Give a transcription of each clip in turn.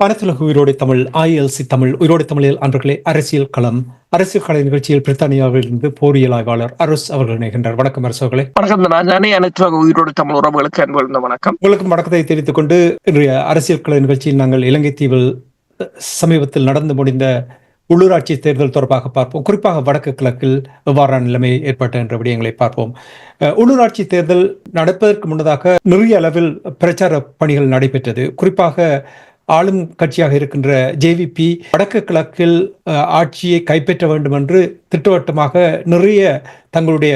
பணத்துலகு உயிரோடை Tamil ILC Tamil உயிரோடை தமிழில் அன்பர்களே அரசியல் களம் நிகழ்ச்சியில் பிரித்தானியாவிலிருந்து போரியல் ஆய்வாளர் அரஸ் அவர்கள் இணைகின்றார். வணக்கம் அரசு அவர்களே. வணக்கம். அனைத்து உயிரோடு தமிழ் உறவுகளுக்கு அன்பு வணக்கம். உங்களுக்கு வணக்கத்தை தெரிவித்துக் கொண்டு இன்றைய அரசியல் கள நிகழ்ச்சியில் நாங்கள் இலங்கை தீவில் சமீபத்தில் நடந்து முடிந்த உள்ளூராட்சி தேர்தல் தொடர்பாக பார்ப்போம். குறிப்பாக வடக்கு கிழக்கில் எவ்வாறான நிலைமை ஏற்பட்ட என்ற விடயங்களை பார்ப்போம். உள்ளூராட்சி தேர்தல் நடப்பதற்கு முன்னதாக நிறைய அளவில் பிரச்சார பணிகள் நடைபெற்றது. குறிப்பாக ஆளும் கட்சியாக இருக்கின்ற JVP வடக்கு கிழக்கில் ஆட்சியை கைப்பற்ற வேண்டும் என்று திட்டவட்டமாக நிறைய தங்களுடைய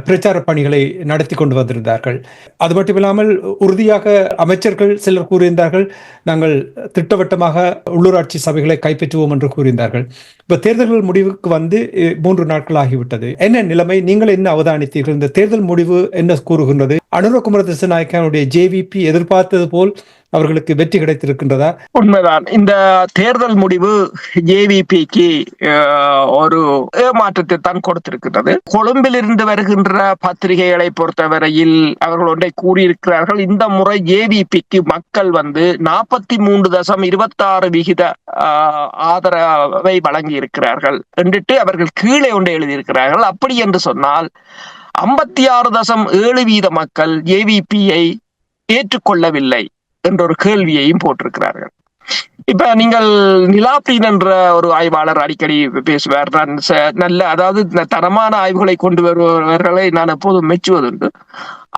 பிரச்சார பணிகளை நடத்தி கொண்டு வந்திருந்தார்கள். அது மட்டுமில்லாமல் உறுதியாக அமைச்சர்கள் சிலர் கூறியிருந்தார்கள், நாங்கள் திட்டவட்டமாக உள்ளூராட்சி சபைகளை கைப்பற்றுவோம் என்று கூறியிருந்தார்கள். இப்ப தேர்தல்கள் முடிவுக்கு வந்து 3 நாட்கள் ஆகிவிட்டது. என்ன நிலைமை? நீங்கள் என்ன அவதானித்தீர்கள்? இந்த தேர்தல் முடிவு என்ன கூறுகின்றது? அனுரகுமார திசாநாயக்கனுடைய JVP எதிர்பார்த்தது போல் அவர்களுக்கு வெற்றி கிடைத்திருக்கின்றதா? உண்மைதான். இந்த தேர்தல் முடிவு JVPக்கு ஒரு ஏமாற்றத்தை தான் கொடுத்திருக்கிறது. கொழும்பில் இருந்து வருகின்ற பத்திரிகைகளை பொறுத்தவரையில் அவர்கள் ஒன்றை கூறியிருக்கிறார்கள். இந்த முறை JVPக்கு மக்கள் 43.26% ஆதரவை வழங்கி இருக்கிறார்கள் என்று அவர்கள் கீழே ஒன்றை எழுதியிருக்கிறார்கள். அப்படி என்று சொன்னால் 56.7% மக்கள் JVPயை ஏற்றுக்கொள்ளவில்லை என்ற ஒரு கேள்வியையும் போட்டிருக்கிறார்கள். இப்ப நீங்கள் நிலாப்ரீன் என்ற ஒரு ஆய்வாளர் அடிக்கடி பேசுவார். நல்ல அதாவது தரமான ஆய்வுகளை கொண்டு வருபவர்களை நான் எப்போதும் மெச்சுவதுண்டு.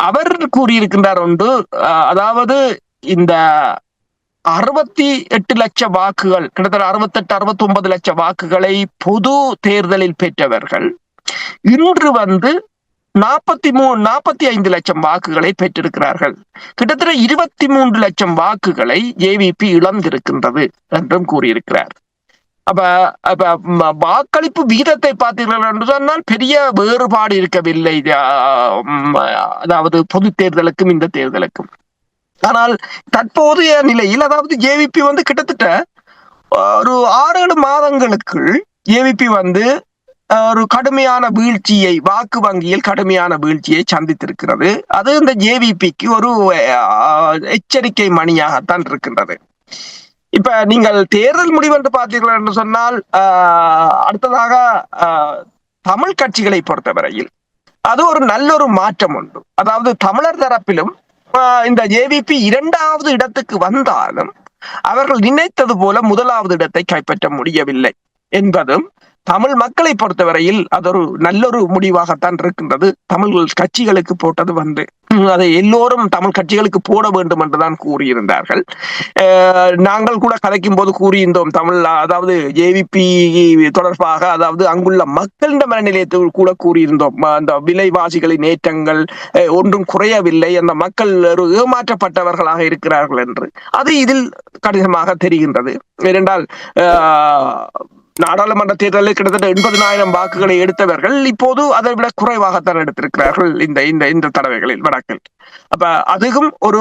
அவர் கூறியிருக்கின்றார் ஒன்று, அதாவது இந்த 68 லட்சம் வாக்குகள், கிட்டத்தட்ட 68-69 லட்சம் வாக்குகளை பொது தேர்தலில் பெற்றவர்கள் இன்று 45 லட்சம் வாக்குகளை பெற்றிருக்கிறார்கள். கிட்டத்தட்ட 23 லட்சம் வாக்குகளை JVP இழந்திருக்கின்றது என்றும் கூறியிருக்கிறார். அப்ப வாக்களிப்பு விகிதத்தை பார்த்தீர்கள் என்று சொன்னால் பெரிய வேறுபாடு இருக்கவில்லை, அதாவது பொது தேர்தலுக்கும் இந்த தேர்தலுக்கும். ஆனால் தற்போதைய நிலையில் அதாவது JVP கிட்டத்தட்ட ஒரு 6-7 மாதங்களுக்குள் JVP ஒரு கடுமையான வீழ்ச்சியை, வாக்கு வங்கியில் கடுமையான வீழ்ச்சியை சந்தித்திருக்கிறது. அது இந்த JVPக்கு ஒரு எச்சரிக்கை மணியாகத்தான் இருக்கின்றது. இப்ப நீங்கள் தேர்தல் முடிவு என்று பார்த்தீர்கள் என்று சொன்னால், அடுத்ததாக தமிழ் கட்சிகளை பொறுத்தவரையில் அது ஒரு நல்ல ஒரு மாற்றம் உண்டு. அதாவது தமிழர் தரப்பிலும் இந்த JVP 2வது இடத்துக்கு வந்தாலும் அவர்கள் நினைத்தது போல 1வது இடத்தை கைப்பற்ற முடியவில்லை என்பதும் தமிழ் மக்களை பொறுத்தவரையில் அது ஒரு நல்லொரு முடிவாகத்தான் இருக்கின்றது. தமிழ் கட்சிகளுக்கு போட்டது அதை எல்லோரும் தமிழ் கட்சிகளுக்கு போட வேண்டும் என்றுதான் கூறியிருந்தார்கள். நாங்கள் கூட கதைக்கும் போது கூறியிருந்தோம், அதாவது JVP தொடர்பாக, அதாவது அங்குள்ள மக்களின் மனநிலையத்தில் கூட கூறியிருந்தோம், அந்த விலைவாசிகளின் ஏற்றங்கள் ஒன்றும் குறையவில்லை, அந்த மக்கள் ஒரு ஏமாற்றப்பட்டவர்களாக இருக்கிறார்கள் என்று. அது இதில் கடினமாக தெரிகின்றது. ஏனென்றால் நாடாளுமன்ற தேர்தலில் கிட்டத்தட்ட 80,000 வாக்குகளை எடுத்தவர்கள் இப்போது அதை விட குறைவாகத்தான் எடுத்திருக்கிறார்கள் இந்த தடவைகளில் வடக்கில். அப்ப அதுவும் ஒரு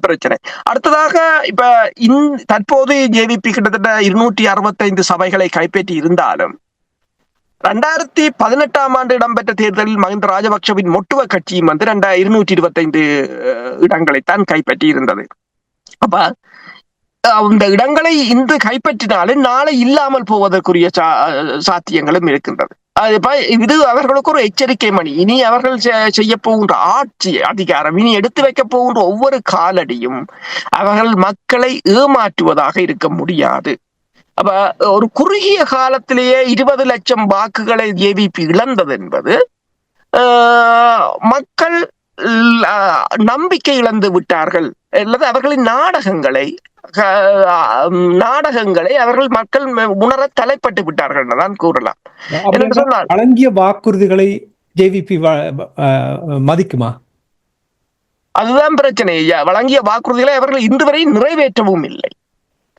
பிரச்சனை. அடுத்ததாக இப்ப தற்போது JVP கிட்டத்தட்ட 265 சபைகளை கைப்பற்றி இருந்தாலும் 2018ஆம் ஆண்டு இடம்பெற்ற தேர்தலில் மஹிந்த ராஜபக்ஷவின் மொட்டுவ கட்சியும் 225 இடங்களைத்தான் கைப்பற்றி இருந்தது. அப்ப அந்த இடங்களை இன்று கைப்பற்றினாலும் நாளை இல்லாமல் போவதற்குரிய சாத்தியங்களும் இருக்கின்றது. இது அவர்களுக்கு ஒரு எச்சரிக்கை மணி. இனி அவர்கள் செய்ய போகின்ற ஆட்சி அதிகாரம், இனி எடுத்து வைக்க போகின்ற ஒவ்வொரு காலடியும் அவர்கள் மக்களை ஏமாற்றுவதாக இருக்க முடியாது. அப்ப ஒரு குறுகிய காலத்திலேயே 20 லட்சம் வாக்குகளை JVP இழந்தது என்பது மக்கள் நம்பிக்கை இழந்து விட்டார்கள், அல்லது அவர்களின் நாடகங்களை அவர்கள் மக்கள் உணர தலைப்பட்டு விட்டார்கள் என்றுதான் கூறலாம். வழங்கிய வாக்குறுதிகளை JVP மதிக்குமா? அதுதான் பிரச்சனை. வழங்கிய வாக்குறுதிகளை அவர்கள் இன்று வரை நிறைவேற்றவும் இல்லை.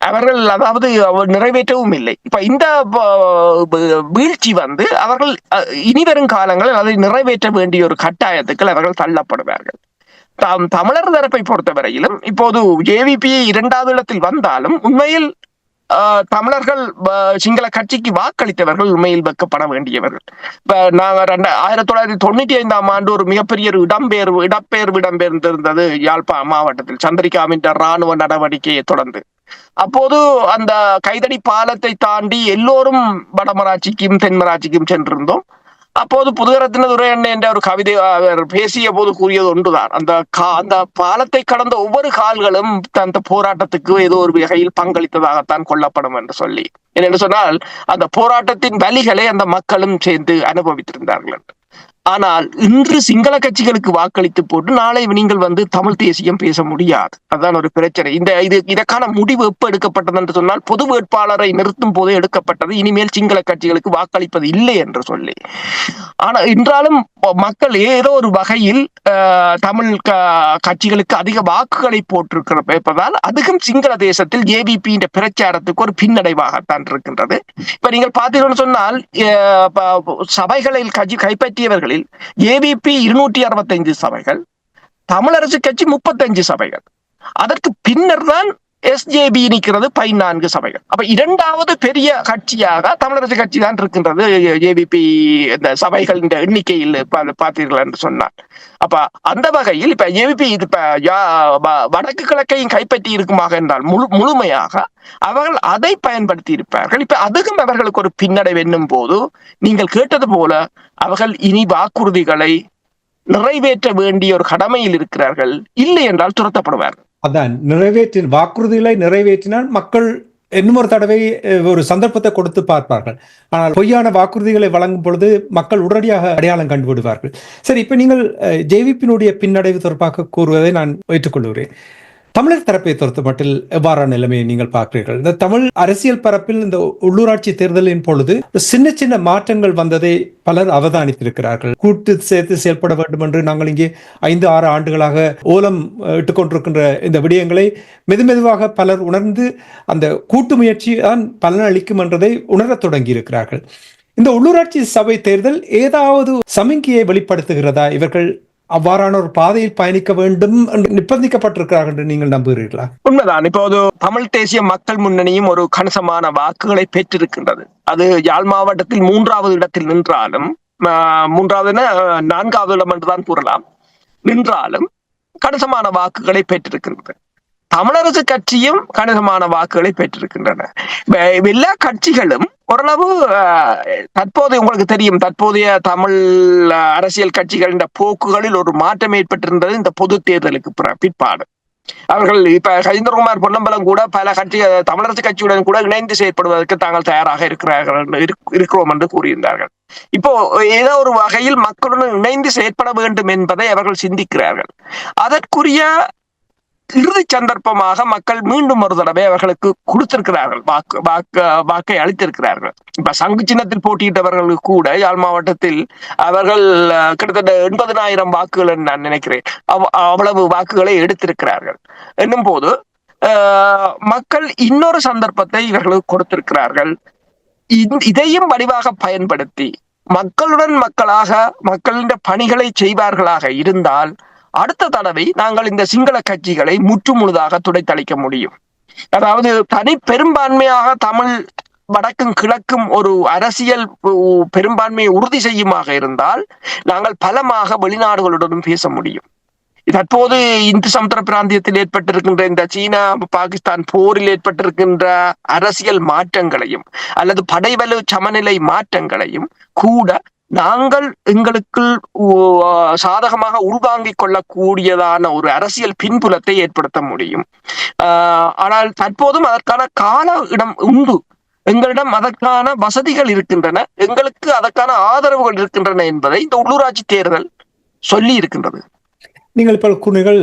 அவர்கள் அதாவது நிறைவேற்றவும் இல்லை. இப்ப இந்த வீழ்ச்சி வந்து அவர்கள் இனிவரும் காலங்களில் அதை நிறைவேற்ற வேண்டிய ஒரு கட்டாயத்துக்கு அவர்கள் தள்ளப்படுவார்கள். தமிழர் தரப்பை பொறுத்தவரையிலும் இப்போது ஜேவிபி 2வது இடத்தில் வந்தாலும் உண்மையில் தமிழர்கள் சிங்கள கட்சிக்கு வாக்களித்தவர்கள் உண்மையில் வைக்கப்பட வேண்டியவர்கள். நாங்கள் 1995ஆம் ஆண்டு ஒரு மிகப்பெரிய ஒரு இடம்பெயர்ந்திருந்தது யாழ்ப்பாண மாவட்டத்தில் சந்திரிகாவின் இராணுவ நடவடிக்கையை தொடர்ந்து. அப்போது அந்த கைதடி பாலத்தை தாண்டி எல்லோரும் வடமராட்சிக்கும் தென்மராட்சிக்கும் சென்றிருந்தோம். அப்போது புதுரத்னதுரை என்ற ஒரு கவிதை அவர் பேசிய போது கூறியது ஒன்றுதான், அந்த பாலத்தை கடந்த ஒவ்வொரு கால்களும் அந்த போராட்டத்துக்கு ஏதோ ஒரு வகையில் பங்களித்ததாகத்தான் கொள்ளப்படும் என்று சொல்லி. என்னென்று சொன்னால் அந்த போராட்டத்தின் வலிகளை அந்த மக்களும் சேர்ந்து அனுபவித்திருந்தார்கள். ஆனால் இன்று சிங்கள கட்சிகளுக்கு வாக்களித்து போட்டு நாளை நீங்கள் வந்து தமிழ் தேசியம் பேச முடியாது. அதுதான் ஒரு பிரச்சனை. இதற்கான முடிவு எப்ப எடுக்கப்பட்டது என்று சொன்னால் பொது வேட்பாளரை நிறுத்தும் போதே எடுக்கப்பட்டது. இனிமேல் சிங்கள கட்சிகளுக்கு வாக்களிப்பது இல்லை என்று சொல்லி. ஆனா என்றாலும் மக்கள் ஏதோ ஒரு வகையில் தமிழ் கட்சிகளுக்கு அதிக வாக்குகளை போட்டிருப்பதால் அதுக்கும் சிங்கள தேசத்தில் ஜேவிபி பிரச்சாரத்துக்கு ஒரு பின்னடைவாகத்தான் இருக்கின்றது. இப்ப நீங்கள் பார்த்தீங்கன்னு சொன்னால் சபைகளில் கைப்பற்றியவர்களில் ஜேவிபி 265 சபைகள், தமிழரசு கட்சி 35 சபைகள், அதற்கு பின்னர் தான் எஸ்ஜேபி நிற்கிறது 14 சபைகள். அப்ப 2வது பெரிய கட்சியாக தமிழரசு கட்சி தான் இருக்கின்றது ஜேவிபி இந்த சபைகள் இந்த எண்ணிக்கையில் பார்த்தீர்கள் என்று சொன்னார். அப்ப அந்த வகையில் இப்ப ஜேவிபி வடக்கு கிழக்கையும் கைப்பற்றி இருக்குமாக என்றால் முழுமையாக அவர்கள் அதை பயன்படுத்தி இருப்பார்கள். இப்ப அதுக்கும் அவர்களுக்கு ஒரு பின்னடைவு என்னும் போது நீங்கள் கேட்டது போல அவர்கள் இனி வாக்குறுதிகளை நிறைவேற்ற வேண்டிய ஒரு கடமையில் இருக்கிறார்கள். இல்லை என்றால் துரத்தப்படுவார்கள். அதான் வாக்குறுதிகளை நிறைவேற்றினால் மக்கள் இன்னும் ஒரு தடவை ஒரு சந்தர்ப்பத்தை கொடுத்து பார்ப்பார்கள். ஆனால் பொய்யான வாக்குறுதிகளை வழங்கும் பொழுது மக்கள் உடனடியாக அடையாளம் கண்டுவிடுவார்கள். சரி, இப்ப நீங்கள் ஜேவிபியினுடைய பின்னடைவு தொடர்பாக கூறுவதை நான் ஏற்றுக்கொள்கிறேன். தமிழர் தரப்பை பொறுத்த மட்டில் எவ்வாறான நிலைமையை நீங்கள் பார்க்கிறீர்கள்? இந்த தமிழ் அரசியல் பரப்பில் இந்த உள்ளூராட்சி தேர்தலின் பொழுது சின்ன சின்ன மாற்றங்கள் வந்ததை பலர் அவதானித்திருக்கிறார்கள். கூட்டு சேர்த்து செயல்பட வேண்டும் என்று நாங்கள் இங்கே 5-6 ஆண்டுகளாக ஓலம் இட்டுக் கொண்டிருக்கின்ற இந்த விடயங்களை மெதுமெதுவாக பலர் உணர்ந்து அந்த கூட்டு முயற்சி தான் பலனளிக்கும் என்றதை உணரத் தொடங்கி இருக்கிறார்கள். இந்த உள்ளூராட்சி சபை தேர்தல் ஏதாவது சமிக்கையை வெளிப்படுத்துகிறதா? இவர்கள் அவ்வாறான ஒரு பாதையில் பயணிக்க வேண்டும் என்று நிர்பந்திக்கப்பட்டிருக்கிறார்கள் என்று நீங்கள் நம்புகிறீர்களா? உண்மைதான். இப்போது தமிழ் தேசிய மக்கள் முன்னணியும் ஒரு கணிசமான வாக்குகளை பெற்றிருக்கின்றது. அது யாழ் மாவட்டத்தில் 3வது இடத்தில் நின்றாலும் 4வது இடம் என்றுதான் கூறலாம், நின்றாலும் கணிசமான வாக்குகளை பெற்றிருக்கின்றது. தமிழரசு கட்சியும் கணிசமான வாக்குகளை பெற்றிருக்கின்றன. எல்லா கட்சிகளும் ஓரளவு தற்போதைய உங்களுக்கு தெரியும், தற்போதைய தமிழ் அரசியல் கட்சிகளின் போக்குகளில் ஒரு மாற்றம் ஏற்பட்டிருந்தது இந்த பொது தேர்தலுக்கு பிற்பாடு. அவர்கள் இப்ப கஜேந்திரகுமார் பொன்னம்பலம் கூட பல தமிழரசு கட்சியுடன் கூட இணைந்து செயற்படுவதற்கு தாங்கள் தயாராக இருக்கிறோம் என்று கூறியிருந்தார்கள். இப்போ ஏதோ ஒரு வகையில் மக்களுடன் இணைந்து செயற்பட வேண்டும் என்பதை அவர்கள் சிந்திக்கிறார்கள். அதற்குரிய இறுதி சந்தர்ப்பமாக மக்கள் மீண்டும் ஒரு தடவை அவர்களுக்கு கொடுத்திருக்கிறார்கள், வாக்கை அளித்திருக்கிறார்கள். இப்ப சங்கு சின்னத்தில் போட்டியிட்டவர்களுக்கு கூட யாழ் மாவட்டத்தில் அவர்கள் கிட்டத்தட்ட 80,000 வாக்குகள் நான் நினைக்கிறேன், அவ்வளவு வாக்குகளை எடுத்திருக்கிறார்கள். என்னும் போது மக்கள் இன்னொரு சந்தர்ப்பத்தை இவர்களுக்கு கொடுத்திருக்கிறார்கள். இதையும் வடிவாக பயன்படுத்தி மக்களுடன் மக்களாக மக்களின் பணிகளை செய்வார்களாக இருந்தால் அடுத்த தடவை நாங்கள் இந்த சிங்கள கட்சிகளை முற்றுமுழுதாக துடைத்தளிக்க முடியும். அதாவது தனி பெரும்பான்மையாக தமிழ் வடக்கும் கிழக்கும் ஒரு அரசியல் பெரும்பான்மையை உறுதி செய்யுமாக இருந்தால் நாங்கள் பலமாக வெளிநாடுகளுடன் பேச முடியும். தற்போது இந்து சமுத்திர பிராந்தியத்தில் ஏற்பட்டிருக்கின்ற இந்த சீனா பாகிஸ்தான் போரில் ஏற்பட்டிருக்கின்ற அரசியல் மாற்றங்களையும் அல்லது படைவலு சமநிலை மாற்றங்களையும் கூட நாங்கள் எங்களுக்குள் சாதகமாக உள்வாங்கிக் கொள்ளக்கூடியதான ஒரு அரசியல் பின்புலத்தை ஏற்படுத்த முடியும். ஆனால் தற்போதும் அதற்கான கால இடம் உண்டு. எங்களிடம் அதற்கான வசதிகள் இருக்கின்றன, எங்களுக்கு அதற்கான ஆதரவுகள் இருக்கின்றன என்பதை இந்த உள்ளூராட்சி தேர்தல் சொல்லி இருக்கின்றது. நீங்கள் இப்போ கூறுகள்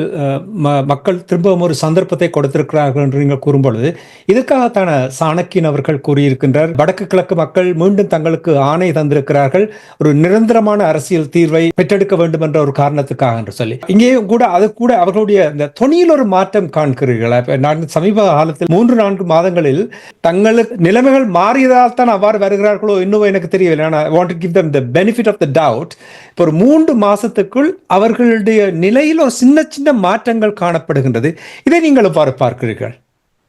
மக்கள் திரும்பவும் ஒரு சந்தர்ப்பத்தை கொடுத்திருக்கிறார்கள் என்று நீங்கள் கூறும்பொழுது இதுக்காகத்தான சாணக்கியன் அவர்கள் கூறியிருக்கின்றார், வடக்கு கிழக்கு மக்கள் மீண்டும் தங்களுக்கு ஆணை தந்திருக்கிறார்கள் ஒரு நிரந்தரமான அரசியல் தீர்வை பெற்றெடுக்க வேண்டும் என்ற ஒரு காரணத்துக்காக என்று சொல்லி. இங்கேயும் கூட அது கூட அவர்களுடைய இந்த தொனியில் ஒரு மாற்றம் காண்கிறீர்களா? நான் சமீப காலத்தில் 3-4 மாதங்களில் தங்களுக்கு நிலைமைகள் மாறியதால் தான் அவ்வாறு வருகிறார்களோ இன்னும் எனக்கு தெரியவில்லை. I want to give them the benefit of the doubt. இப்போ ஒரு 3 மாசத்துக்குள் அவர்களுடைய நிலையில் ஒரு சின்ன சின்ன மாற்றங்கள் காணப்படுகின்றது. இதை நீங்கள் எவ்வாறு பார்க்கிறீர்கள்?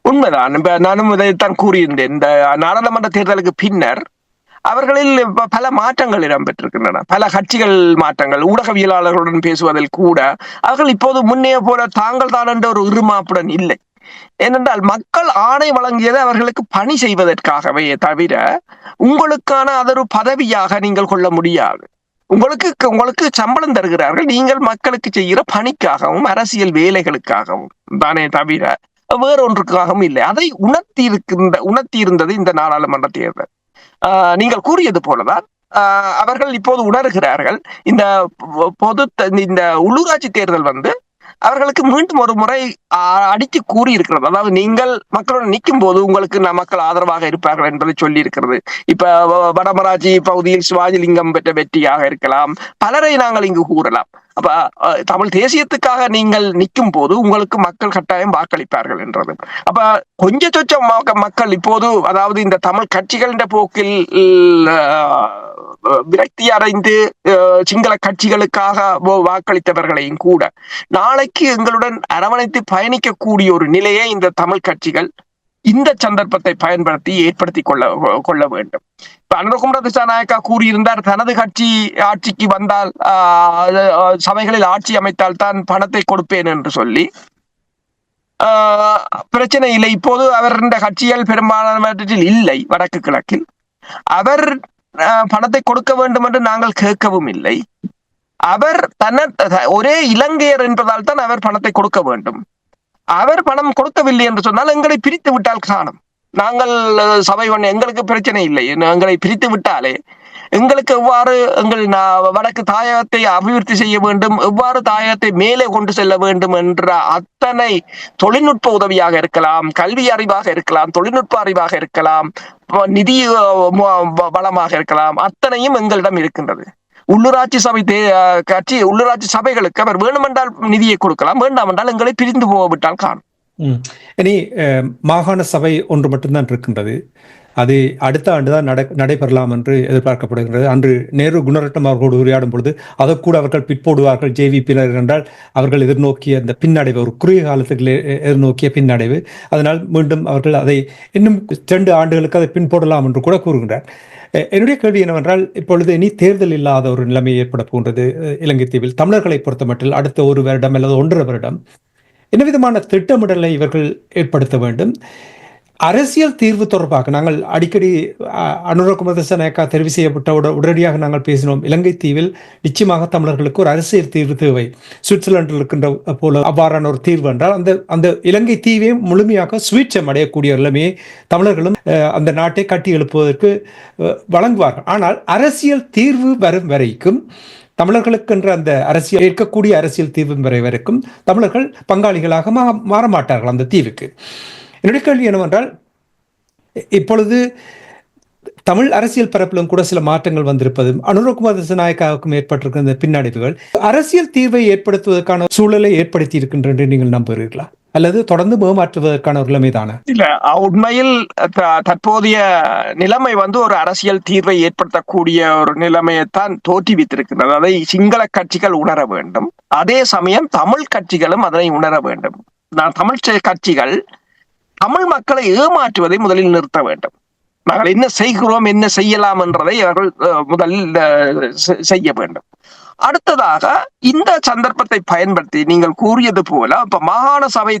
உண்மைதான். நானும் இதைத்தான் கூறியிருந்தேன். இந்த நாடாளுமன்ற தேர்தலுக்கு பின்னர் அவர்களில் பல மாற்றங்கள் இடம்பெற்றிருக்கின்றன. பல கட்சிகள் மாற்றங்கள், ஊடகவியலாளர்களுடன் பேசுவதில் கூட அவர்கள் இப்போது முன்னே போல தாங்கள் தான் என்ற ஒரு இருமாப்புடன் இல்லை. ஏனென்றால் மக்கள் ஆணை வழங்கியது அவர்களுக்கு பணி செய்வதற்காகவே தவிர உங்களுக்கான அது ஒரு பதவியாக நீங்கள் கொள்ள முடியாது. உங்களுக்கு சம்பளம் தருகிறார்கள், நீங்கள் மக்களுக்கு செய்கிற பணிக்காகவும் அரசியல் வேலைகளுக்காகவும் தானே தவிர வேறொன்றுக்காகவும் இல்லை. அதை உணர்த்தியிருந்தது இந்த நாடாளுமன்ற தேர்தல். நீங்கள் கூறியது போலதான் அவர்கள் இப்போது உணர்கிறார்கள். இந்த உள்ளூராட்சி தேர்தல் அவர்களுக்கு மீண்டும் ஒரு முறை அடித்து கூறி இருக்கிறது. அதாவது நீங்கள் மக்களுடன் நிற்கும் போது உங்களுக்கு மக்கள் ஆதரவாக இருப்பார்கள் என்பதை சொல்லி இருக்கிறது. இப்ப வடமராட்சி பகுதியில் சிவாஜிலிங்கம் பெற்ற வெற்றியாக இருக்கலாம், பலரை நாங்கள் இங்கு கூறலாம். அப்ப தமிழ் தேசியத்துக்காக நீங்கள் நிற்கும் போது உங்களுக்கு மக்கள் கட்டாயம் வாக்களிப்பார்கள் என்றது. அப்ப கொஞ்ச சொச்சம் மக்கள் இப்போது, அதாவது இந்த தமிழ் கட்சிகளின் போக்கில் விரக்தி அடைந்து சிங்கள கட்சிகளுக்காக வாக்களித்தவர்களையும் கூட நாளைக்கு எங்களுடன் அரவணைத்து பயணிக்கக்கூடிய ஒரு நிலையை இந்த தமிழ் கட்சிகள் இந்த சந்தர்ப்பத்தை பயன்படுத்தி ஏற்படுத்தி கொள்ள வேண்டும். இப்ப அனுரகுமார திசாநாயக்கா கூறியிருந்தார், தனது கட்சி ஆட்சிக்கு வந்தால் சபைகளில் ஆட்சி அமைத்தால் தான் பணத்தை கொடுப்பேன் என்று சொல்லி. பிரச்சனை இல்லை. இப்போது அவர் இந்த கட்சிகள் பெரும்பாலானவற்றில் இல்லை. வடக்கு கிழக்கில் அவர் பணத்தை கொடுக்க வேண்டும் என்று நாங்கள் கேட்கவும் இல்லை. அவர் ஒரே இலங்கையர் என்பதால் தான் அவர் பணத்தை கொடுக்க வேண்டும். அவர் பணம் கொடுக்கவில்லை என்று சொன்னால் எங்களை பிரித்து விட்டால் காணும். நாங்கள் சபை எங்களுக்கு பிரச்சனை இல்லை. எங்களை பிரித்து விட்டாலே எங்களுக்கு எவ்வாறு எங்கள் வடக்கு தாயகத்தை அபிவிருத்தி செய்ய வேண்டும், எவ்வாறு தாயகத்தை மேலே கொண்டு செல்ல வேண்டும் என்ற அத்தனை தொழில்நுட்ப உதவியாக இருக்கலாம், கல்வி அறிவாக இருக்கலாம், தொழில்நுட்ப அறிவாக இருக்கலாம், நிதி வளமாக இருக்கலாம், அத்தனையும் எங்களிடம் இருக்கின்றது. உள்ளூராட்சி சபைகளுக்கு அவர் வேண்டுமென்றால் நிதியை கொடுக்கலாம், வேண்டாம் என்றால் எங்களை பிரிந்து போகவிட்டால் காணும். இனி மாகாண சபை ஒன்று மட்டும்தான் இருக்கின்றது. அது அடுத்த ஆண்டுதான் நடைபெறலாம் என்று எதிர்பார்க்கப்படுகிறது. அன்று நேரு குணரட்னம் அவர்களோடு உரையாடும் பொழுது அதை கூட அவர்கள் பிற்போடுவார்கள் ஜேவிபியினர் என்றால் அவர்கள் எதிர்நோக்கிய அந்த பின்னடைவு, ஒரு குறுகிய காலத்துக்கு எதிர்நோக்கிய பின்னடைவு, அதனால் மீண்டும் அவர்கள் அதை இன்னும் 2 ஆண்டுகளுக்கு அதை பின்போடலாம் என்று கூட கூறுகின்றார். என்னுடைய கேள்வி என்னவென்றால், இப்பொழுது இனி தேர்தல் இல்லாத ஒரு நிலைமை ஏற்பட போன்றது இலங்கை தீவில். தமிழர்களை பொறுத்த மட்டும் அடுத்த 1 வருடம் அல்லது 1.5 வருடம் என்ன விதமான திட்டமிடலை இவர்கள் ஏற்படுத்த வேண்டும்? அரசியல் தீர்வு தொடர்பாக நாங்கள் அடிக்கடி அனுரகுமார திசாநாயக்கா தெரிவு செய்யப்பட்ட உடனடியாக நாங்கள் பேசினோம். இலங்கை தீவில் நிச்சயமாக தமிழர்களுக்கு ஒரு அரசியல் தீர்வு தேவை. சுவிட்சர்லாண்டில் இருக்கின்ற போல அவ்வாறான ஒரு தீர்வு என்றால் அந்த இலங்கை தீவை முழுமையாக சுவீட்சம் அடையக்கூடிய நிலைமையை தமிழர்களும் அந்த நாட்டை கட்டி எழுப்புவதற்கு வழங்குவார்கள். ஆனால் அரசியல் தீர்வு வரும் வரைக்கும் தமிழர்களுக்கு என்ற அந்த அரசியல் ஏற்கக்கூடிய அரசியல் தீர்வு வரை வரைக்கும் தமிழர்கள் பங்காளிகளாக மாறமாட்டார்கள் அந்த தீவுக்கு. என்னுடைய கேள்வி என்னவென்றால், இப்பொழுது தமிழ் அரசியல் பரப்பிலும் கூட சில மாற்றங்கள் வந்திருப்பதும் அனுரகுமார திசாநாயக்காவுக்கும் ஏற்பட்டிருக்கிற இந்த பின்னடைவுகள் அரசியல் தீர்வை ஏற்படுத்துவதற்கான சூழலை ஏற்படுத்தி இருக்கின்ற என்று நீங்கள் நம்புகிறீர்களா, அல்லது தொடர்ந்து மேமாற்றுவதற்கான ஒரு நிலைமைதானா? இல்ல, உண்மையில் தற்போதைய நிலைமை ஒரு அரசியல் தீர்வை ஏற்படுத்தக்கூடிய ஒரு நிலைமையைத்தான் தோற்றுவித்திருக்கின்றது. அதை சிங்கள கட்சிகள் உணர வேண்டும். அதே சமயம் தமிழ் கட்சிகளும் அதனை உணர வேண்டும். தமிழ் கட்சிகள் தமிழ் மக்களை ஏமாற்றுவதை முதலில் நிறுத்த வேண்டும். நாங்கள் என்ன செய்கிறோம், என்ன செய்யலாம் என்றதை அவர்கள் முதலில் செய்ய வேண்டும். அடுத்ததாக இந்த சந்தர்ப்பத்தை பயன்படுத்தி நீங்கள் கூறியது போல இப்ப மாகாண சபை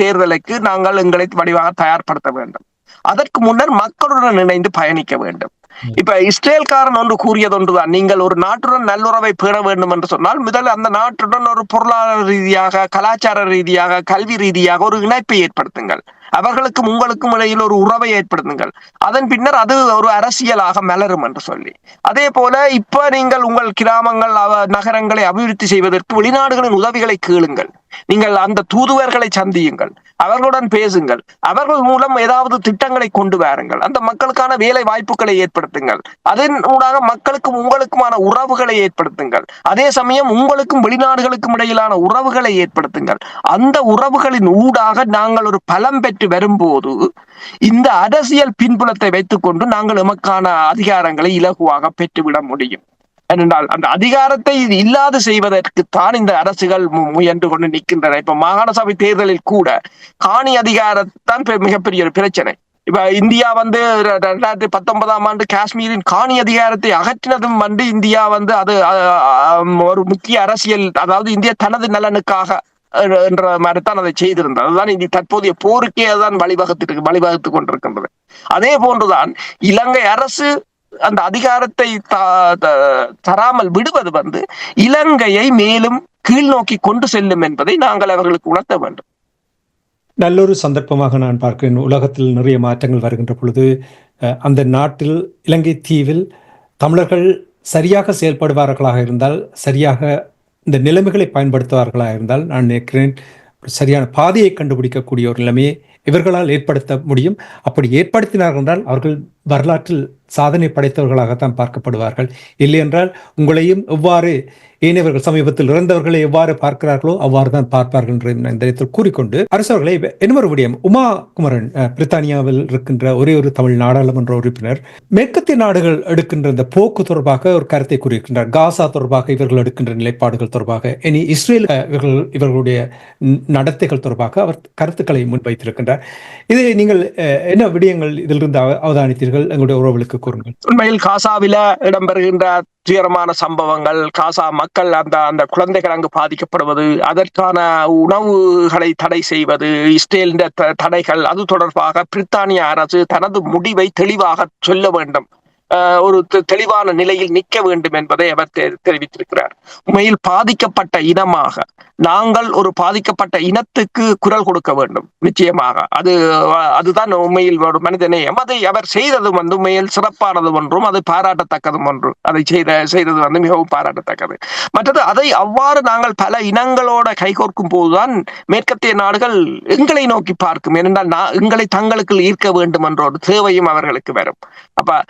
தேர்தலுக்கு நாங்கள் எங்களை வடிவாக தயார்படுத்த வேண்டும். அதற்கு முன்னர் மக்களுடன் இணைந்து பயணிக்க வேண்டும். இப்ப இஸ்ரேல்காரன் ஒன்று கூறியது ஒன்றுதான், நீங்கள் ஒரு நாட்டுடன் நல்லுறவை பேண வேண்டும் என்று சொன்னால் முதல் அந்த நாட்டுடன் ஒரு பொருளாதார ரீதியாக, கலாச்சார ரீதியாக, கல்வி ரீதியாக ஒரு இணைப்பை ஏற்படுத்துங்கள். அவர்களுக்கும் உங்களுக்கும் இடையில் ஒரு உறவை ஏற்படுத்துங்கள், அதன் பின்னர் அது ஒரு அரசியலாக மலரும் என்று சொல்லி. அதே போல இப்ப நீங்கள் உங்கள் கிராமங்கள் நகரங்களை அபிவிருத்தி செய்வதற்கு வெளிநாடுகளின் உதவிகளை கேளுங்கள். நீங்கள் அந்த தூதுவர்களை சந்தியுங்கள், அவர்களுடன் பேசுங்கள், அவர்கள் மூலம் ஏதாவது திட்டங்களை கொண்டு வாருங்கள், அந்த மக்களுக்கான வேலை வாய்ப்புகளை ஏற்படுத்துங்கள், அதன் ஊடாக மக்களுக்கும் உங்களுக்குமான உறவுகளை ஏற்படுத்துங்கள். அதே சமயம் உங்களுக்கும் வெளிநாடுகளுக்கும் இடையிலான உறவுகளை ஏற்படுத்துங்கள். அந்த உறவுகளின் ஊடாக நாங்கள் ஒரு பலம் பெற்று வரும்போது இந்த அரசியல் பின்புலத்தை வைத்துக்கொண்டு நாங்கள் எமக்கான அதிகாரங்களை இலகுவாக பெற்றுவிட முடியும். ஏனென்றால் அந்த அதிகாரத்தை இல்லாது செய்வதற்கு தான் இந்த அரசுகள் முயன்று கொண்டு நிற்கின்றன. இப்ப மாகாண சபை தேர்தலில் கூட காணி அதிகாரத்தான் மிகப்பெரிய ஒரு பிரச்சனை. இப்ப இந்தியா 2019 காஷ்மீரின் காணி அதிகாரத்தை அகற்றினதும் இந்தியா அது ஒரு முக்கிய அரசியல், அதாவது இந்தியா தனது நலனுக்காக என்ற மாதிரி தான் அதை செய்திருந்தது. அதுதான் இந்த தற்போதைய போருக்கே அதுதான் வழிவகுத்துக் கொண்டிருக்கின்றது. அதே போன்றுதான் இலங்கை அரசு அந்த அதிகாரத்தை தராமல் விடுவது இலங்கையை மேலும் கீழ் நோக்கி கொண்டு செல்லும் என்பதை நாங்கள் அவர்களுக்கு உணர்த்த வேண்டும். நல்லொரு சந்தர்ப்பமாக நான் பார்க்கிறேன். உலகத்தில் நிறைய மாற்றங்கள் வருகின்ற பொழுது அந்த நாட்டில் இலங்கை தீவில் தமிழர்கள் சரியாக செயல்படுவார்களாக இருந்தால், சரியாக இந்த நிலைமைகளை பயன்படுத்துவார்களாக இருந்தால், நான் நினைக்கிறேன் சரியான பாதையை கண்டுபிடிக்கக்கூடிய ஒரு நிலைமையை இவர்களால் ஏற்படுத்த முடியும். அப்படி ஏற்படுத்தினார்கள் என்றால் அவர்கள் வரலாற்றில் சாதனை படைத்தவர்களாகத்தான் பார்க்கப்படுவார்கள். இல்லை என்றால் உங்களையும் எவ்வாறு ஏனையவர்கள் சமீபத்தில் இறந்தவர்களை எவ்வாறு பார்க்கிறார்களோ அவ்வாறு தான் பார்ப்பார்கள் என்று இந்த நேரத்தில் கூறிக்கொண்டு, அரசவர்களை இன்னொரு விடயம், உமா குமரன் பிரித்தானியாவில் இருக்கின்ற ஒரே ஒரு தமிழ் நாடாளுமன்ற உறுப்பினர் மேற்கத்திய நாடுகள் எடுக்கின்ற இந்த போக்கு தொடர்பாக ஒரு கருத்தை கூறியிருக்கின்றார். காசா தொடர்பாக இவர்கள் எடுக்கின்ற நிலைப்பாடுகள் தொடர்பாக, இனி இஸ்ரேல் இவர்களுடைய நடத்தைகள் தொடர்பாக அவர் கருத்துக்களை முன்வைத்திருக்கின்றார். இதை நீங்கள் என்ன விடயங்கள் இதிலிருந்து அவதானித்தீர்கள்? எங்களுடைய உறவுகளுக்கு கூறுங்கள். உண்மையில் காசாவில இடம்பெறுகின்ற துயரமான சம்பவங்கள், காசா மக்கள் அந்த குழந்தைகள் அங்கு பாதிக்கப்படுவது, அதற்கான உணவுகளை தடை செய்வது, இஸ்ரேல் தடைகள், அது தொடர்பாக பிரித்தானிய அரசு தனது முடிவை தெளிவாக சொல்ல வேண்டும், ஒரு தெளிவான நிலையில் நிற்க வேண்டும் என்பதை அவர் தெரிவித்திருக்கிறார். உண்மையில் பாதிக்கப்பட்ட இனமாக நாங்கள் ஒரு பாதிக்கப்பட்ட இனத்துக்கு குரல் கொடுக்க வேண்டும். நிச்சயமாக அதுதான் உண்மையில் ஒரு மனிதநேயம். அதை அவர் செய்தது உண்மையில் சிறப்பானது ஒன்றும் அது பாராட்டத்தக்கதும் ஒன்று. அதை செய்தது மிகவும் பாராட்டத்தக்கது. மற்றது அதை அவ்வாறு நாங்கள் பல இனங்களோட கைகோர்க்கும் போதுதான் மேற்கத்திய நாடுகள் எங்களை நோக்கி பார்க்கும். ஏனென்றால் எங்களை தங்களுக்கு ஈர்க்க வேண்டும் என்ற ஒரு தேவையும் அவர்களுக்கு வரும். அப்ப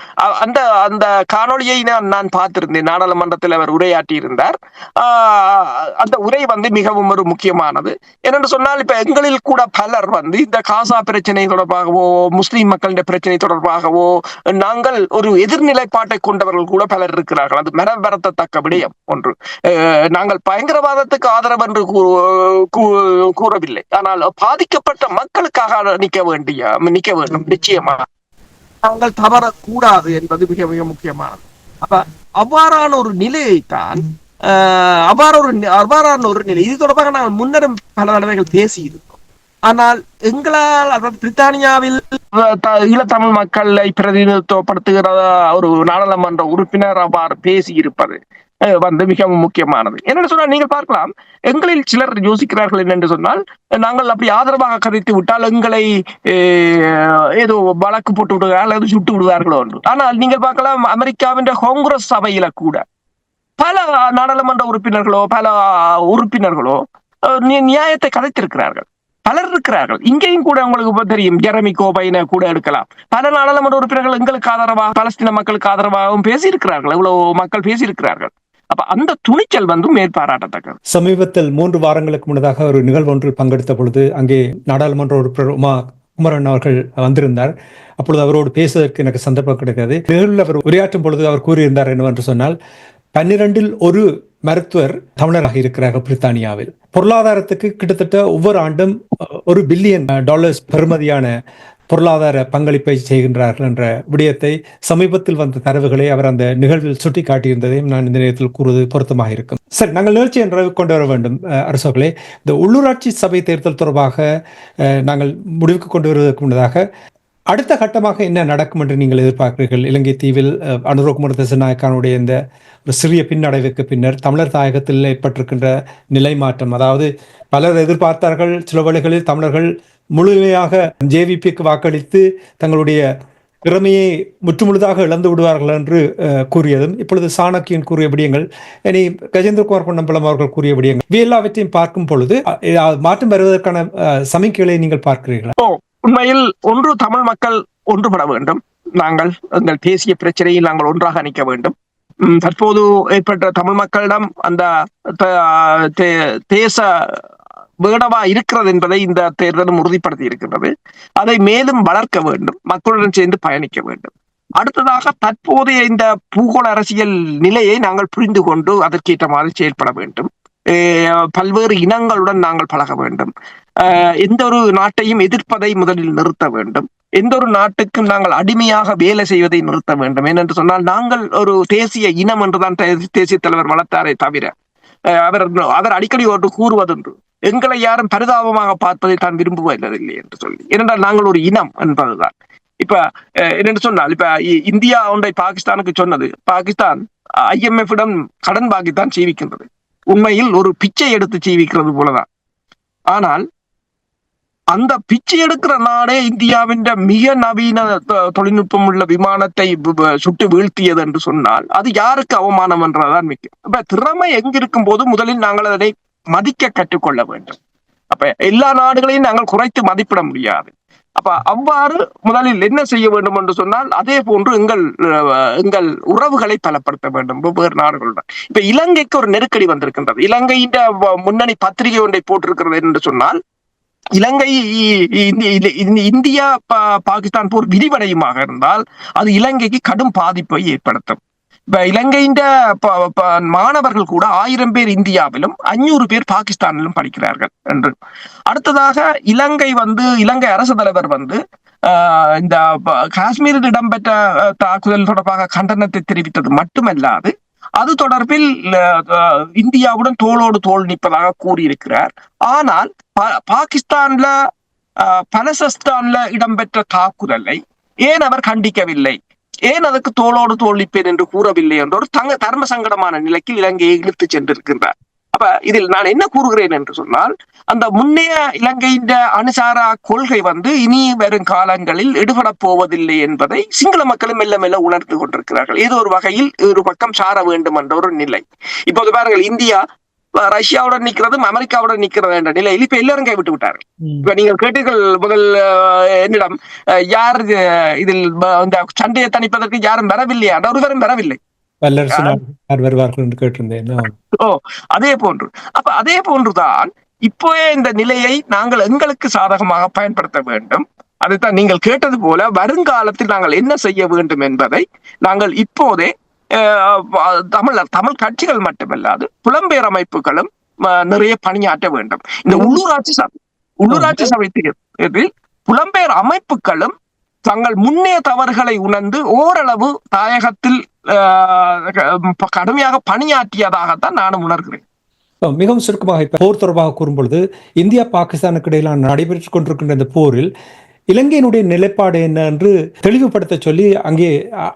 அந்த காணொலியை நான் பார்த்திருந்தேன். நாடாளுமன்றத்தில் அவர் உரையாற்றி இருந்தார். அந்த உரை மிகவும் ஒரு முக்கியமானது. என்னென்று சொன்னால், இப்ப எங்களில் கூட பலர் இந்த காசா பிரச்சனை தொடர்பாகவோ முஸ்லிம் மக்களின் பிரச்சனை தொடர்பாகவோ நாங்கள் ஒரு எதிர்நிலைப்பாட்டை கொண்டவர்கள் கூட பலர் இருக்கிறார்கள். அது மனவரத்தக்க விடயம் ஒன்று. நாங்கள் பயங்கரவாதத்துக்கு ஆதரவு என்று கூறவில்லை, ஆனால் பாதிக்கப்பட்ட மக்களுக்காக நிற்க வேண்டும். நிச்சயமாக நாங்கள் தவறக்கூடாது என்பது மிக மிக முக்கியமானது. அப்ப அவ்வாறான ஒரு நிலையைத்தான் அவ்வாறான ஒரு நிலை, இது தொடர்பாக நாங்கள் முன்னரும் பல தடவைகள் பேசி இருக்கோம். ஆனால் எங்களால், அதாவது பிரித்தானியாவில் ஈழத்தமிழ் மக்களை பிரதிநிதித்துவப்படுத்துகிற ஒரு நாடாளுமன்ற உறுப்பினர் அவ்வாறு பேசி இருப்பது மிகவும் முக்கியமானது. என்னென்னு சொன்னால், நீங்கள் பார்க்கலாம், எங்களில் சிலர் யோசிக்கிறார்கள் என்னென்று சொன்னால், நாங்கள் அப்படி ஆதரவாக கதைத்து விட்டால் எங்களை ஏதோ வழக்கு போட்டு விடுவார்கள் அல்லது சுட்டு விடுவார்களோ என்று. ஆனால் நீங்கள் பார்க்கலாம், அமெரிக்காவின் காங்கிரஸ் சபையில கூட பல நாடாளுமன்ற உறுப்பினர்களோ நியாயத்தை கதைத்திருக்கிறார்கள். பலர் இருக்கிறார்கள். இங்கேயும் கூட உங்களுக்கு தெரியும், ஜெரமி கோபைனை கூட எடுக்கலாம். பல நாடாளுமன்ற உறுப்பினர்கள் எங்களுக்கு ஆதரவாக, பலஸ்தீன மக்களுக்கு ஆதரவாகவும் பேசியிருக்கிறார்கள். எவ்வளவு மக்கள் பேசியிருக்கிறார்கள். அப்ப அந்த துணிச்சல் மேற்பாராட்டத்தக்கது. சமீபத்தில் 3 வாரங்களுக்கு முன்னதாக ஒரு நிகழ்வு ஒன்றில் பங்கெடுத்த பொழுது அங்கே நாடாளுமன்ற உறுப்பினர் உமா குமரன் அவர்கள் வந்திருந்தார். அப்பொழுது அவரோடு பேசுவதற்கு எனக்கு சந்தர்ப்பம் கிடைக்கிறது. நிகழ்வில் அவர் உரையாற்றும் பொழுது அவர் கூறியிருந்தார் என்னவென்று சொன்னால், 12இல் 1 மருத்துவர் தமிழராக இருக்கிறார்கள் பிரித்தானியாவில். பொருளாதாரத்துக்கு கிட்டத்தட்ட ஒவ்வொரு ஆண்டும் $1 பில்லியன் பெறுமதியான பொருளாதார பங்களிப்பை செய்கின்றார்கள் என்ற விடயத்தை சமீபத்தில் வந்த தரவுகளை அவர் அந்த நிகழ்வில் சுட்டி காட்டியிருந்ததையும் நான் இந்த நேரத்தில் கூறுவது பொருத்தமாக இருக்கும். சரி, நாங்கள் நிகழ்ச்சி என்று கொண்டு வர வேண்டும். அரசர்களே, இந்த உள்ளூராட்சி சபை தேர்தல் தொடர்பாக நாங்கள் முடிவுக்கு கொண்டு வருவதற்கு முன்னதாக அடுத்த கட்டமாக என்ன நடக்கும் என்று நீங்கள் எதிர்பார்க்கிறீர்கள்? இலங்கை தீவில் அனுரகுமார திசாநாயக்கானுடைய இந்த ஒரு சிறிய பின்னடைவுக்கு பின்னர் தமிழர் தாயகத்தில் ஏற்பட்டிருக்கின்ற நிலை மாற்றம், அதாவது பலர் எதிர்பார்த்தார்கள் சில வேளைகளில் தமிழர்கள் முழுமையாக ஜேவிபிக்கு வாக்களித்து தங்களுடைய திறமையை முற்றுமுழுதாக இழந்து விடுவார்கள் என்று கூறியதும், இப்பொழுது சாணக்கியன் கூறிய விடயங்கள், இனி கஜேந்திரகுமார் பொன்னம்பலம் அவர்கள் கூறிய விடயங்கள், இவை எல்லாவற்றையும் பார்க்கும் பொழுது மாற்றம் வருவதற்கான சமிக்கைகளை நீங்கள் பார்க்கிறீர்களா? உண்மையில் ஒன்று தமிழ் மக்கள் ஒன்றுபட வேண்டும். நாங்கள் எங்கள் தேசிய பிரச்சனையில் நாங்கள் ஒன்றாக நிற்க வேண்டும். தற்போது ஏற்பட்ட தமிழ் மக்களிடம் அந்த தேச வேடவா இருக்கிறது என்பதை இந்த தேர்தலும் உறுதிப்படுத்தி இருக்கின்றது. அதை மேலும் வளர்க்க வேண்டும், மக்களுடன் சேர்ந்து பயணிக்க வேண்டும். அடுத்ததாக தற்போதைய இந்த பூகோள அரசியல் நிலையை நாங்கள் புரிந்து கொண்டு அதற்கேற்ற மாதிரி செயல்பட வேண்டும். பல்வேறு இனங்களுடன் நாங்கள் பழக வேண்டும். எந்த ஒரு நாட்டையும் எதிர்ப்பதை முதலில் நிறுத்த வேண்டும். எந்த ஒரு நாட்டுக்கும் நாங்கள் அடிமையாக வேலை செய்வதை நிறுத்த வேண்டும். ஏனென்று சொன்னால் நாங்கள் ஒரு தேசிய இனம் என்றுதான் தேசிய தலைவர் வளர்த்தாரே தவிர அவர் அடிக்கடி ஒன்று கூறுவதென்று எங்களை யாரும் பரிதாபமாக பார்ப்பதை தான் விரும்புவதில்லை என்று சொல்லி. ஏனென்றால் நாங்கள் ஒரு இனம் என்பதுதான். இப்ப என்னென்று சொன்னால், இப்ப இந்தியா ஒன்றை பாகிஸ்தானுக்கு சொன்னது, பாகிஸ்தான் IMF இடம் கடன் பாக்கித்தான் சீவிக்கின்றது. உண்மையில் ஒரு பிச்சை எடுத்து சீவிக்கிறது போலதான். ஆனால் அந்த பிச்சை எடுக்கிற நாடே இந்தியாவின் மிக நவீன தொழில்நுட்பம் உள்ள விமானத்தை சுட்டு வீழ்த்தியது என்று சொன்னால் அது யாருக்கு அவமானம் என்றதான் மிக்க. அப்ப திறமை எங்கிருக்கும் போது முதலில் நாங்கள் அதனை மதிக்க கற்றுக்கொள்ள வேண்டும். அப்ப எல்லா நாடுகளையும் நாங்கள் குறைத்து மதிப்பிட முடியாது. அப்ப அவ்வாறு முதலில் என்ன செய்ய வேண்டும் என்று சொன்னால், அதே போன்று எங்கள் உறவுகளை பலப்படுத்த வேண்டும் வெவ்வேறு நாடுகளுடன். இப்ப இலங்கைக்கு ஒரு நெருக்கடி வந்திருக்கின்றது. இலங்கையின் முன்னணி பத்திரிகை ஒன்றை போட்டிருக்கிறது என்று சொன்னால், இலங்கை இந்தியா பாகிஸ்தான் போர் விரிவடையுமாக இருந்தால் அது இலங்கைக்கு கடும் பாதிப்பை ஏற்படுத்தும். இப்ப இலங்கையின் மாணவர்கள் கூட 1000 பேர் இந்தியாவிலும் 500 பேர் பாகிஸ்தானிலும் படிக்கிறார்கள் என்று. அடுத்ததாக இலங்கை அரசு தலைவர் இந்த காஷ்மீரில் இடம்பெற்ற தாக்குதல் தொடர்பாக கண்டனத்தை தெரிவித்தது மட்டுமல்லாது அது தொடர்பில் இந்தியாவுடன் தோளோடு தோள் நிற்பதாக கூறியிருக்கிறார். ஆனால் பாகிஸ்தான்ல பலசிஸ்தான்ல இடம்பெற்ற தாக்குதலை ஏன் அவர் கண்டிக்கவில்லை, ஏன் அதற்கு தோளோடு தோள் நிற்பேன் என்று கூறவில்லை என்ற ஒரு தர்ம சங்கடமான நிலைக்கு இலங்கையை இழுத்து சென்றிருக்கின்றார். அப்ப இதில் நான் என்ன கூறுகிறேன் என்று சொன்னால், அந்த முன்னைய இலங்கையின் அனுசார கொள்கை இனி வரும் காலங்களில் எடுபட போவதில்லை என்பதை சிங்கள மக்களும் மெல்ல மெல்ல உணர்ந்து கொண்டிருக்கிறார்கள். ஏதோ ஒரு வகையில் ஒரு பக்கம் சார வேண்டும் என்ற ஒரு நிலை. இப்போது பாருங்கள், இந்தியா ரஷ்யாவுடன் நிற்கிறதும் அமெரிக்காவுடன் நிற்கிறது என்ற நிலையில் இப்ப எல்லாரும் கைவிட்டு விட்டார்கள். இப்ப நீங்கள் கேட்டீர்கள் முதல் என்னிடம், யார் இதில் இந்த சண்டையை தணிப்பதற்கு யாரும் வரவில்லையா? ஒருவரும் வரவில்லை. அதே போன்று அதே போன்றுதான் இப்போ இந்த நிலையை நாங்கள் எங்களுக்கு சாதகமாக பயன்படுத்த வேண்டும். அதைத்தான் நீங்கள் கேட்டது போல வருங்காலத்தில் நாங்கள் என்ன செய்ய வேண்டும் என்பதை நாங்கள் இப்போதே தமிழ் கட்சிகள் மட்டுமல்லாது புலம்பெயர் அமைப்புகளும் நிறைய பணியாற்ற வேண்டும். இந்த உள்ளூராட்சி சபை தேர்தலில் புலம்பெயர் அமைப்புகளும் தங்கள் முன்னே தவறுகளை உணர்ந்து ஓரளவு தாயகத்தில் கடுமையாக பணியாற்றியதாகத்தான் நானும் உணர்கிறேன். மிகவும் சுருக்கமாக இப்ப போர் தொடர்பாக கூறும்பொழுது, இந்தியா பாகிஸ்தானுக்கு இடையிலான நடைபெற்றுக் கொண்டிருக்கின்ற இந்த போரில் இலங்கையினுடைய நிலைப்பாடு என்ன என்று தெளிவுபடுத்த சொல்லி அங்கே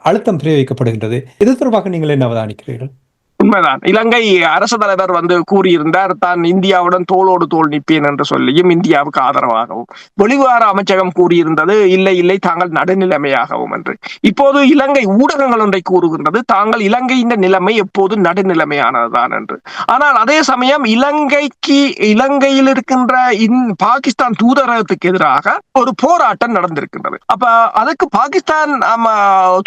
அழுத்தம் பிரயோகிக்கப்படுகின்றது. இது தொடர்பாக நீங்கள் என்ன அவதானிக்கிறீர்கள்? உண்மைதான். இலங்கை அரசு தலைவர் கூறியிருந்தார், தான் இந்தியாவுடன் தோளோடு தோள் நிற்பேன் என்று சொல்லியும் இந்தியாவுக்கு ஆதரவாகவும். வெளிவார அமைச்சகம் கூறியிருந்தது இல்லை தாங்கள் நடுநிலைமையாகவும் என்று. இப்போது இலங்கை ஊடகங்கள் ஒன்றை கூறுகின்றது, தாங்கள் இலங்கையின் நிலைமை எப்போது நடுநிலைமையானதுதான் என்று. ஆனால் அதே சமயம் இலங்கையில் இருக்கின்ற பாகிஸ்தான் தூதரகத்துக்கு எதிராக ஒரு போராட்டம் நடந்திருக்கின்றது. அப்ப அதுக்கு பாகிஸ்தான்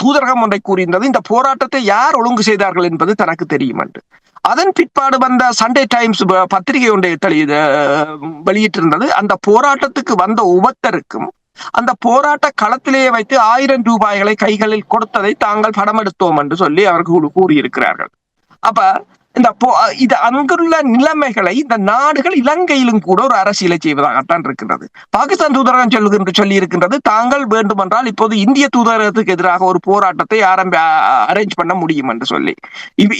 தூதரகம் ஒன்றை கூறியிருந்தது, இந்த போராட்டத்தை யார் ஒழுங்கு செய்தார்கள் என்பது தனக்கு தெரியும் என்று. அதன் பிற்பாடு வந்த சண்டே டைம்ஸ் பத்திரிகை ஒன்றை வெளியிட்டிருந்தது. அந்த போராட்டத்துக்கு வந்த ஒவ்வொருத்தருக்கும் அந்த போராட்ட களத்திலேயே வைத்து 1000 ரூபாய்களை கைகளில் கொடுத்ததை தாங்கள் படம் எடுத்தோம் என்று சொல்லி அவர்கள் கூறியிருக்கிறார்கள். அப்ப இது அங்குள்ள நிலைமைகளை இந்த நாடுகள் இலங்கையிலும் கூட ஒரு அரசியலை செய்வதாகத்தான் இருக்கின்றது. பாகிஸ்தான் தூதரகம் சொல்லி இருக்கின்றது, தாங்கள் வேண்டுமென்றால் இப்போது இந்திய தூதரகத்துக்கு எதிராக ஒரு போராட்டத்தை அரேஞ்ச் பண்ண முடியும் என்று சொல்லி.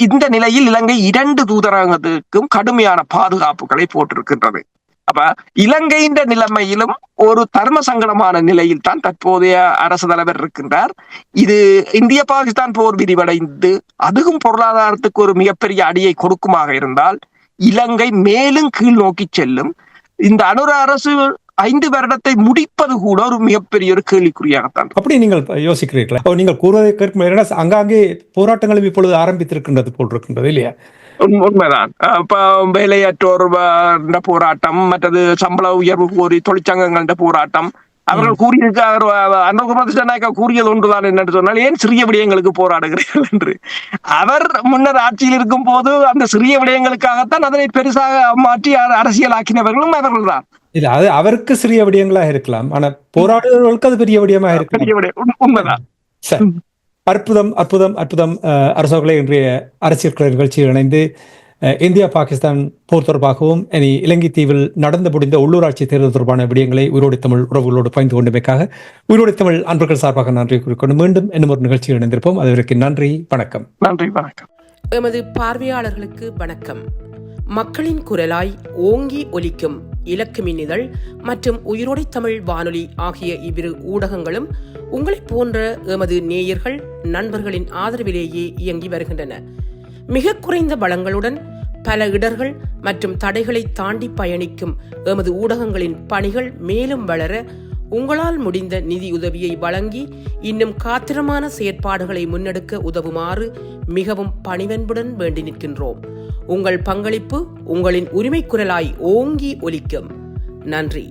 இந்த நிலையில் இலங்கை 2 தூதரகத்துக்கும் கடுமையான பாதுகாப்புகளை போட்டிருக்கின்றது. அப்ப அப்ப இலங்கையின் நிலைமையிலும் ஒரு தர்ம சங்கடமான நிலையில் தான் தற்போதைய அரசு தலைவர் இருக்கின்றார். இது இந்திய பாகிஸ்தான் போர் விரிவடைந்து அதுவும் பொருளாதாரத்துக்கு ஒரு மிகப்பெரிய அடியை கொடுக்குமாக இருந்தால் இலங்கை மேலும் கீழ் நோக்கி செல்லும். இந்த அனுர அரசு 5 வருடத்தை முடிப்பது கூட ஒரு மிகப்பெரிய ஒரு கேள்விக்குறியாகத்தான். அப்படி நீங்கள் யோசிக்கிறீர்களா? நீங்கள் கூறுவதை கேட்கும் அங்காங்கே போராட்டங்களும் இப்பொழுது ஆரம்பித்திருக்கின்றது போல் இருக்கின்றது இல்லையா? உண்மைதான். இப்ப வேலையற்றோர் போராட்டம், மற்றது சம்பள உயர்வு கோரி தொழிற்சங்கங்கள போராட்டம். அவர்கள் கூறியிருக்க அனுகுமார் கூறியது ஒன்றுதான் என்னன்னு சொன்னால், ஏன் சிறிய விடயங்களுக்கு போராடுகிறீர்கள் என்று. அவர் முன்னர் ஆட்சியில் இருக்கும் போது அந்த சிறிய விடயங்களுக்காகத்தான் அதனை பெருசாக மாற்றி அரசியலாக்கினவர்களும் அவர்கள் தான். இல்ல, அது அவருக்கு சிறிய விடயங்களாக இருக்கலாம், ஆனா போராடுபவர்களுக்கு அது பெரிய விடயமாக இருக்கலாம். உண்மைதான். சரி, அற்புதம் அற்புதம் அற்புதம். அரசர்களே, இன்றைய அரசியல் நிகழ்ச்சியில் இணைந்து இந்தியா பாகிஸ்தான் போர் தொடர்பாகவும் இனி இலங்கை தீவில் நடந்து முடிந்த உள்ளூராட்சி தேர்தல் தொடர்பான விடயங்களை உயிரோடு தமிழ் உறவுகளோடு பகிர்ந்து கொண்டமைக்காக உயிரோடு தமிழ் அன்பர்கள் சார்பாக நன்றி கூறிக்கொண்டு மீண்டும் இன்னும் ஒரு நிகழ்ச்சியில் இணைந்திருப்போம். அதுவரைக்கும் நன்றி, வணக்கம். நன்றி, வணக்கம். எமது பார்வையாளர்களுக்கு வணக்கம். மக்களின் குரலாய் ஓங்கி ஒலிக்கும் இலக்கு மின்னிதழ் மற்றும் உயிரோடை தமிழ் வானொலி ஆகிய இவ்விரு ஊடகங்களும் உங்களைப் போன்ற எமது நேயர்கள் நண்பர்களின் ஆதரவிலேயே இயங்கி வருகின்றன. மிக குறைந்த பலங்களுடன் பல இடர்கள் மற்றும் தடைகளை தாண்டி பயணிக்கும் எமது ஊடகங்களின் பணிகள் மேலும் வளர உங்களால் முடிந்த நிதி உதவியை வழங்கி இன்னும் காத்திரமான செயற்பாடுகளை முன்னெடுக்க உதவுமாறு மிகவும் பணிவன்புடன் வேண்டி நிற்கின்றோம். உங்கள் பங்களிப்பு உங்களின் உரிமை குரலாய் ஓங்கி ஒலிக்கும். நன்றி.